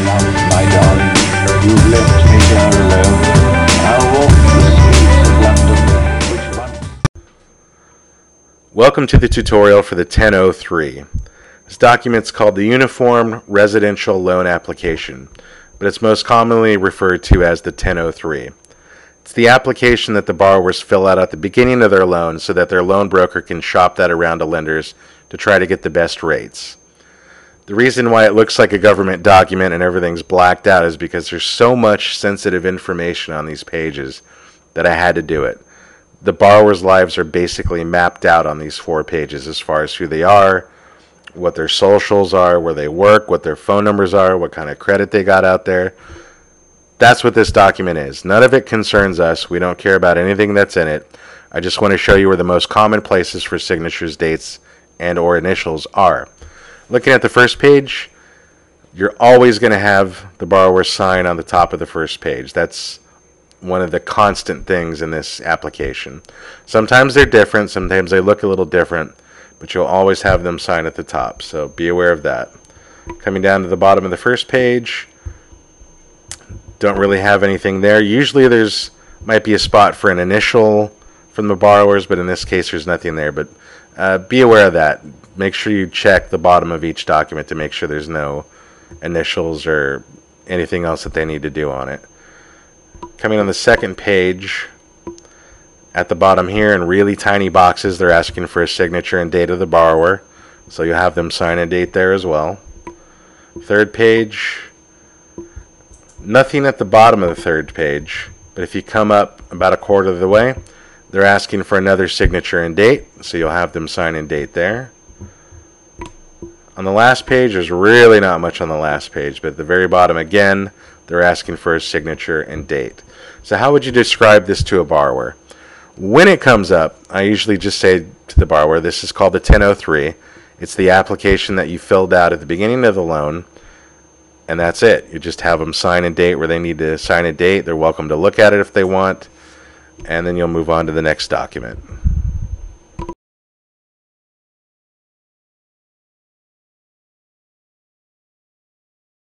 love, my darling, you've left me here alone. I'll walk the streets of London, which once... Welcome to the tutorial for the 1003. This document's called the Uniform Residential Loan Application, but it's most commonly referred to as the 1003. It's the application that the borrowers fill out at the beginning of their loan so that their loan broker can shop that around to lenders to try to get the best rates. The reason why it looks like a government document and everything's blacked out is because there's so much sensitive information on these pages that I had to do it. The borrowers' lives are basically mapped out on these 4 pages as far as who they are, what their socials are, where they work, what their phone numbers are, what kind of credit they got out there. That's what this document is. None of it concerns us. We don't care about anything that's in it. I just want to show you where the most common places for signatures, dates, and or initials are. Looking at the first page, you're always going to have the borrower sign on the top of the first page. That's one of the constant things in this application. Sometimes they're different, sometimes they look a little different, but you'll always have them sign at the top, so be aware of that. Coming down to the bottom of the first page, don't really have anything there. Usually there's might be a spot for an initial from the borrowers, but in this case there's nothing there. But be aware of that. Make sure you check the bottom of each document to make sure there's no initials or anything else that they need to do on it. Coming on the second page, at the bottom here in really tiny boxes, they're asking for a signature and date of the borrower, so you'll have them sign and date there as well. Third page, nothing at the bottom of the third page, but if you come up about a quarter of the way, they're asking for another signature and date, so you'll have them sign and date there. On the last page, there's really not much on the last page, but at the very bottom again, they're asking for a signature and date. So how would you describe this to a borrower? When it comes up, I usually just say to the borrower, this is called the 1003. It's the application that you filled out at the beginning of the loan, and that's it. You just have them sign and date where they need to sign and date. They're welcome to look at it if they want, and then you'll move on to the next document.